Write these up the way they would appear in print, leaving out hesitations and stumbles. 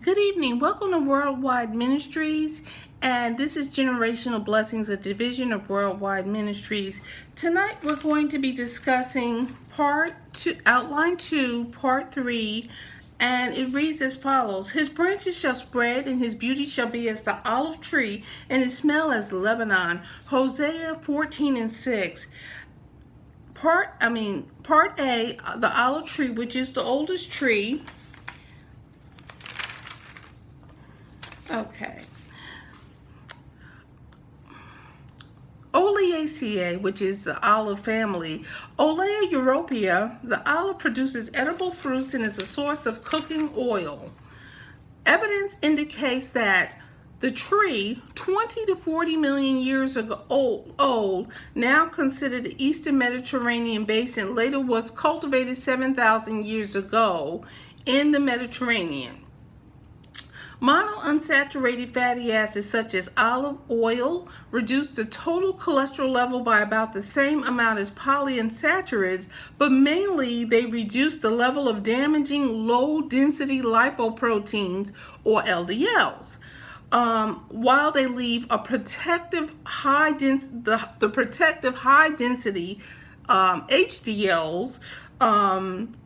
Good evening. Welcome to Worldwide Ministries, and this is Generational Blessings, a division of Worldwide Ministries. Tonight we're going to be discussing part 2, outline 2, part 3, and it reads as follows. His branches shall spread, and his beauty shall be as the olive tree, and his smell as Lebanon. Hosea 14 and 6. Part A, the olive tree, which is the oldest tree. Okay. Oleaceae, which is the olive family. Olea europea, the olive produces edible fruits and is a source of cooking oil. Evidence indicates that the tree, 20 to 40 million years ago old, now considered the Eastern Mediterranean basin, later was cultivated 7,000 years ago in the Mediterranean. Monounsaturated fatty acids such as olive oil reduce the total cholesterol level by about the same amount as polyunsaturates, but mainly they reduce the level of damaging low-density lipoproteins, or LDLs, while they leave a protective protective high-density HDLs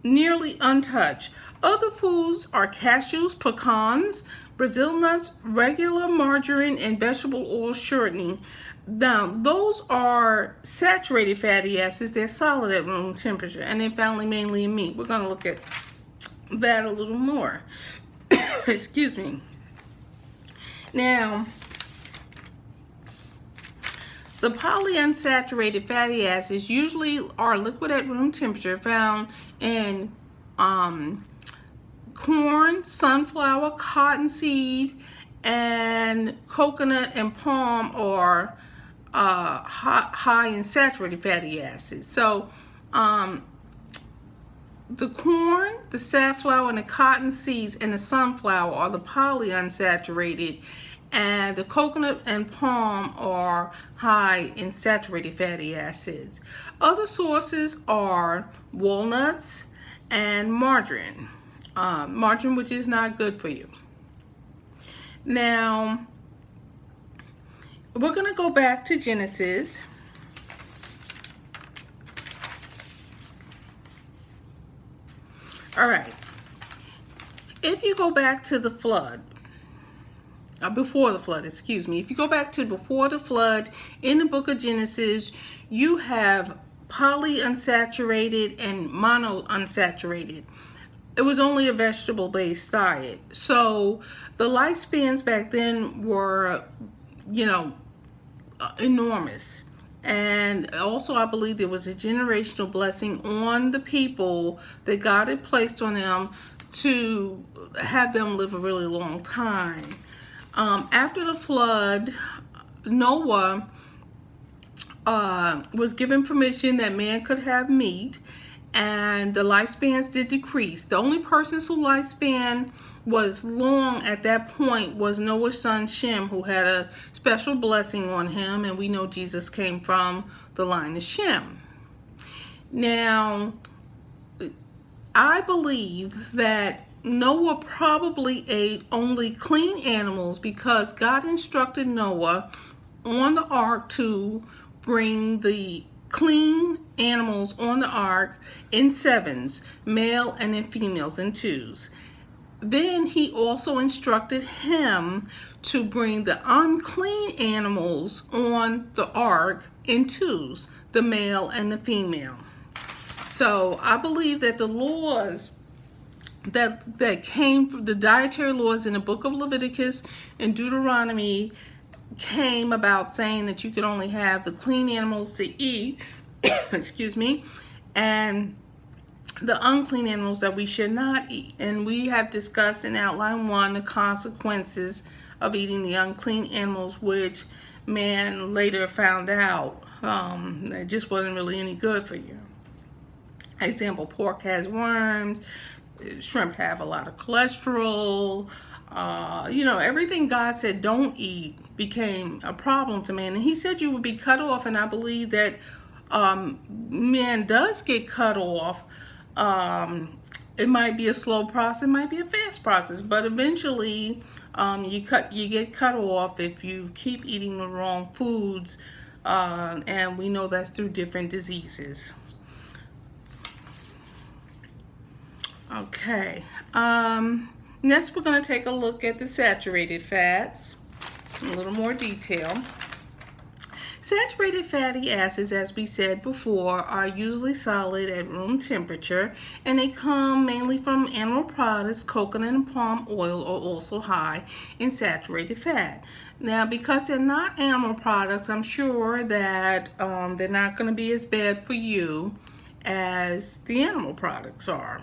nearly untouched. Other foods are cashews, pecans, Brazil nuts, regular margarine, and vegetable oil shortening. Now, those are saturated fatty acids. They're solid at room temperature, and they're found mainly in meat. We're going to look at that a little more. Excuse me. Now, the polyunsaturated fatty acids usually are liquid at room temperature, found in corn, sunflower, cottonseed, and coconut and palm are high in saturated fatty acids. So the corn, the safflower, and the cotton seeds and the sunflower are the polyunsaturated, and the coconut and palm are high in saturated fatty acids. Other sources are walnuts and margarine. Margarine, which is not good for you. Now, we're going to go back to Genesis. All right. If you go back to the flood, before the flood, excuse me. If you go back to before the flood in the book of Genesis, you have polyunsaturated and monounsaturated. It was only a vegetable-based diet. So the lifespans back then were, enormous. And also, I believe there was a generational blessing on the people that God had placed on them to have them live a really long time. After the flood, Noah was given permission that man could have meat, and the lifespans did decrease. The only person whose lifespan was long at that point was Noah's son Shem, who had a special blessing on him, and we know Jesus came from the line of Shem. Now, I believe that Noah probably ate only clean animals because God instructed Noah on the ark to bring the clean animals on the ark in sevens, male and in females in twos. Then he also instructed him to bring the unclean animals on the ark in twos, the male and the female. So I believe that the laws that came from the dietary laws in the book of Leviticus and Deuteronomy came about saying that you could only have the clean animals to eat, excuse me, and the unclean animals that we should not eat. And we have discussed in outline 1 the consequences of eating the unclean animals, which man later found out it just wasn't really any good for you. Example, pork has worms, shrimp have a lot of cholesterol. Everything God said don't eat became a problem to man. And he said you would be cut off, and I believe that man does get cut off It might be a slow process, it might be a fast process, but eventually you get cut off if you keep eating the wrong foods, and we know that's through different diseases. Okay, next we're going to take a look at the saturated fats in a little more detail. Saturated fatty acids, as we said before, are usually solid at room temperature, and they come mainly from animal products. Coconut and palm oil are also high in saturated fat. Now, because they're not animal products, I'm sure that they're not going to be as bad for you as the animal products are.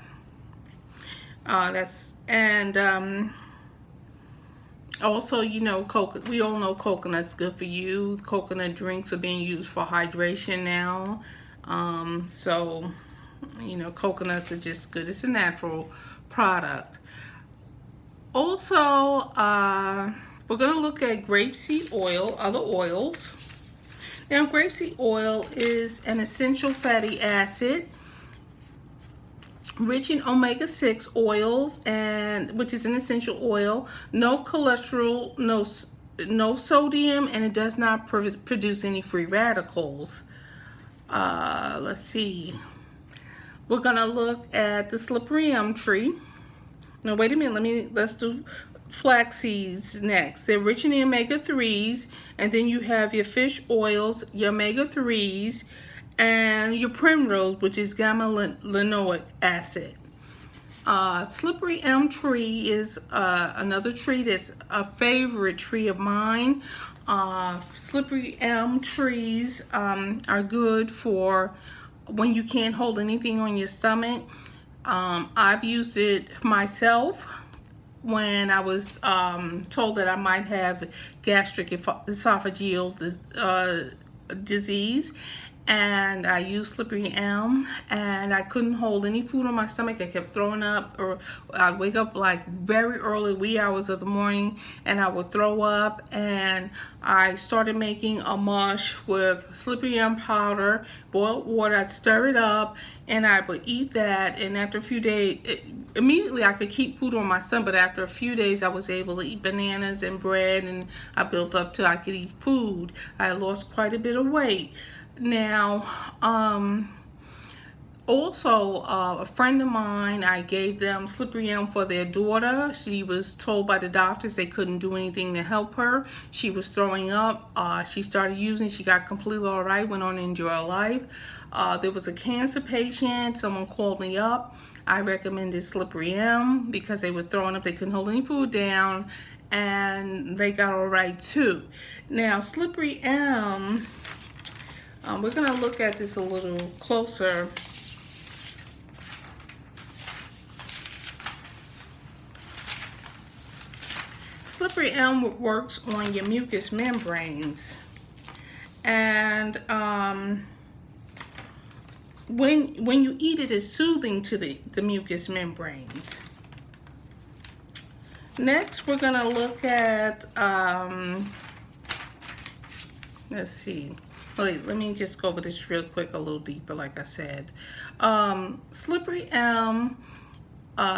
Also, you know, we all know coconut's good for you. Coconut drinks are being used for hydration now. So, you know, coconuts are just good. It's a natural product. Also, we're going to look at grapeseed oil, other oils. Now, grapeseed oil is an essential fatty acid rich in omega-6 oils, and which is an essential oil, no cholesterol, no sodium, and it does not produce any free radicals. Let's see. We're gonna look at the slippery elm tree. No, wait a minute. Let's do flax seeds next. They're rich in the omega-3s, and then you have your fish oils, your omega-3s, and your primrose, which is gamma-linoleic acid. Slippery elm tree is another tree that's a favorite tree of mine. Slippery elm trees are good for when you can't hold anything on your stomach. I've used it myself when I was told that I might have gastric esophageal disease, and I used slippery elm, and I couldn't hold any food on my stomach. I kept throwing up, or I'd wake up like very early, wee hours of the morning, and I would throw up. And I started making a mush with slippery elm powder, boiled water. I'd stir it up, and I would eat that. And after a few days, immediately I could keep food on my stomach, but after a few days I was able to eat bananas and bread, and I built up till I could eat food. I lost quite a bit of weight. Now, also, a friend of mine, I gave them slippery elm for their daughter. She was told by the doctors they couldn't do anything to help her. She was throwing up. She started using it. She got completely all right, went on to enjoy her life. There was a cancer patient. Someone called me up. I recommended slippery elm because they were throwing up. They couldn't hold any food down, and they got all right too. Now, slippery elm, we're going to look at this a little closer. Slippery elm works on your mucous membranes, and when you eat it, it's soothing to the mucous membranes. Next, we're going to look at, let's see. Wait, let me just go over this real quick, a little deeper, like I said. Slippery elm,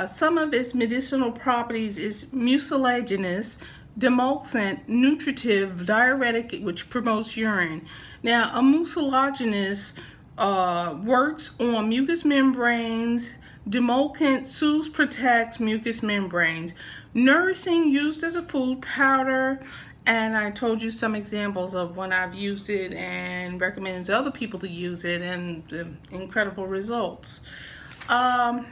some of its medicinal properties is mucilaginous, demulcent, nutritive, diuretic, which promotes urine. Now, a mucilaginous works on mucous membranes, demulcent soothes, protects mucous membranes. Nourishing, used as a food powder. And I told you some examples of when I've used it and recommended to other people to use it, and incredible results. I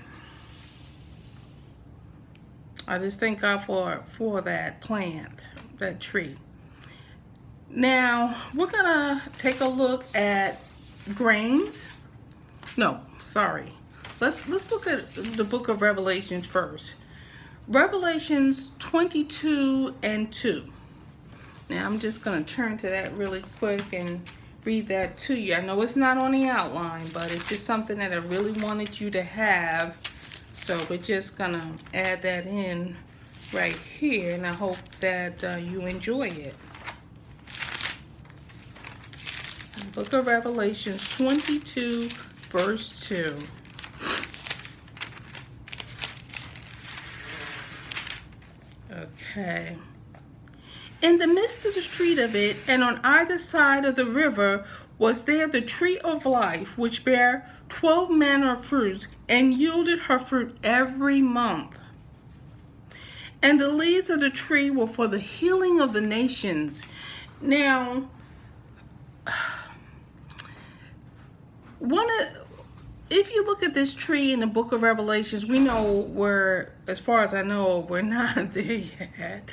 just thank God for that plant, that tree. Now, we're going to take a look at grains. No, sorry. Let's look at the book of Revelations first. Revelations 22:2. Now, I'm just going to turn to that really quick and read that to you. I know it's not on the outline, but it's just something that I really wanted you to have. So we're just going to add that in right here, and I hope that you enjoy it. Book of Revelations 22, verse 2. Okay. In the midst of the street of it, and on either side of the river, was there the tree of life, which bare 12 manner of fruits, and yielded her fruit every month. And the leaves of the tree were for the healing of the nations. Now, if you look at this tree in the book of Revelations, we know as far as I know, we're not there yet.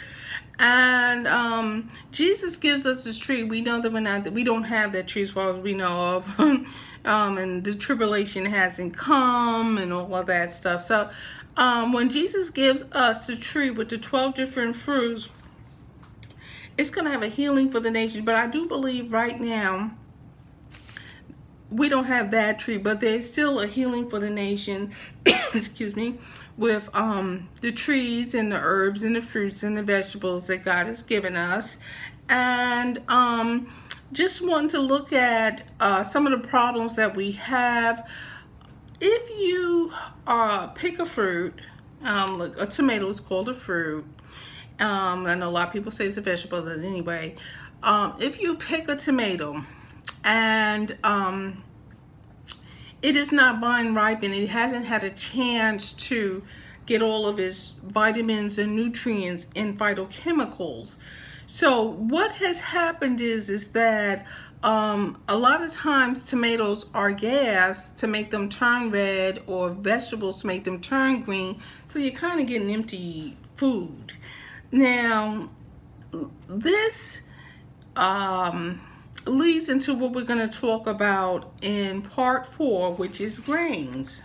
And Jesus gives us this tree. We know that we don't have that tree as far as we know of. And the tribulation hasn't come and all of that stuff. So when Jesus gives us the tree with the 12 different fruits, it's going to have a healing for the nation. But I do believe right now, we don't have that tree, but there's still a healing for the nation, excuse me, with the trees and the herbs and the fruits and the vegetables that God has given us. And just wanting to look at some of the problems that we have. If you pick a fruit, look, a tomato is called a fruit. I know a lot of people say it's a vegetable, but anyway, if you pick a tomato and it is not vine ripened, it hasn't had a chance to get all of its vitamins and nutrients and phytochemicals. So what has happened is that a lot of times tomatoes are gassed to make them turn red, or vegetables to make them turn green, so you kind of get an empty food. Now, this leads into what we're going to talk about in part 4, which is grains.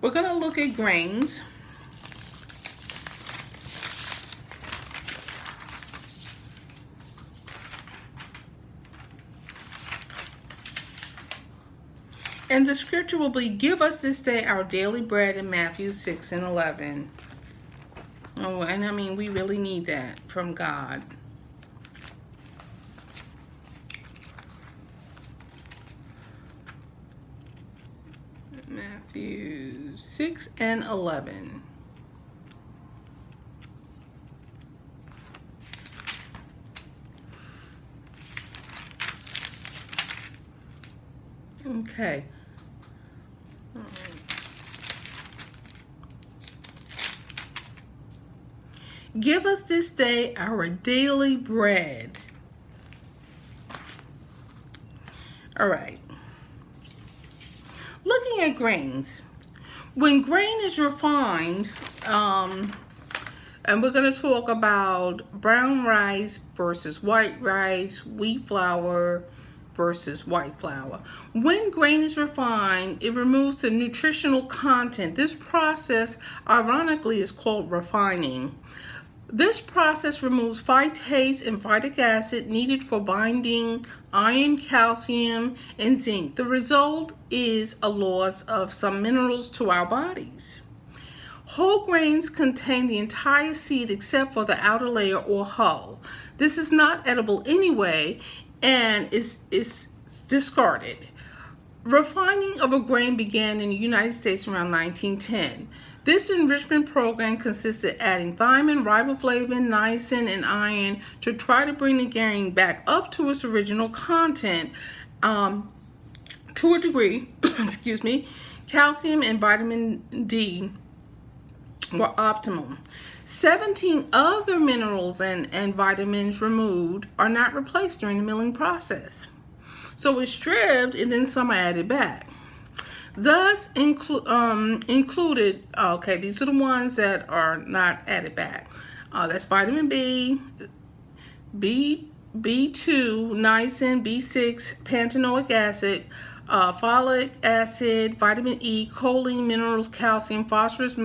We're going to look at grains. And the scripture will be, give us this day our daily bread, in Matthew 6:11. Oh, and I mean, we really need that from God. Matthew 6:11. Okay. Give us this day our daily bread. All right. Looking at grains. When grain is refined, and we're going to talk about brown rice versus white rice, wheat flour versus white flour. When grain is refined, it removes the nutritional content. This process, ironically, is called refining. This process removes phytase and phytic acid needed for binding iron, calcium, and zinc. The result is a loss of some minerals to our bodies. Whole grains contain the entire seed except for the outer layer or hull. This is not edible anyway and is discarded. Refining of a grain began in the United States around 1910. This enrichment program consisted of adding thiamine, riboflavin, niacin, and iron to try to bring the grain back up to its original content. To a degree, excuse me, calcium and vitamin D were optimal. 17 other minerals and vitamins removed are not replaced during the milling process. So it's stripped and then some are added back. Thus included, okay, these are the ones that are not added back. That's vitamin B, B2, niacin, B6, pantenoic acid, folic acid, vitamin E, choline, minerals, calcium, phosphorus,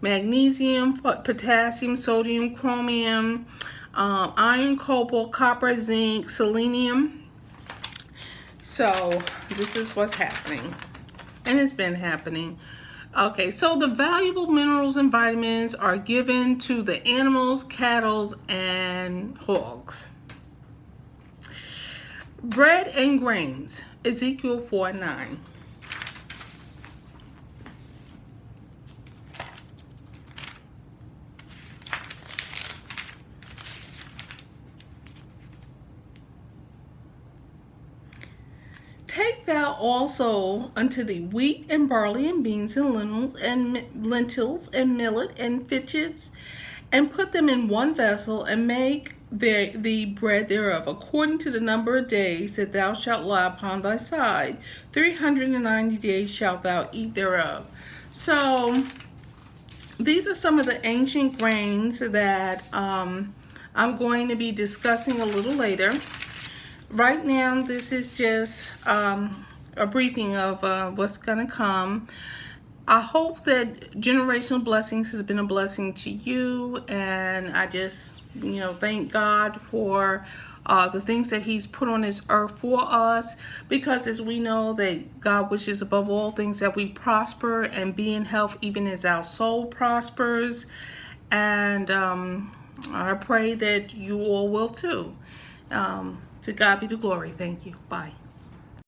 magnesium, potassium, sodium, chromium, iron, cobalt, copper, zinc, selenium. So this is what's happening. And it's been happening. Okay, so the valuable minerals and vitamins are given to the animals, cattle, and hogs. Bread and grains, Ezekiel 4:9. also unto thee wheat and barley and beans and lentils and millet and fitchets, and put them in one vessel, and make thee bread thereof, according to the number of days that thou shalt lie upon thy side. 390 days shalt thou eat thereof. So these are some of the ancient grains that I'm going to be discussing a little later. Right now, this is just a briefing of what's going to come. I hope that generational blessings has been a blessing to you, and I just, thank God for the things that He's put on this earth for us, because as we know that God wishes above all things that we prosper and be in health, even as our soul prospers. And I pray that you all will too. To God be the glory. Thank you. Bye.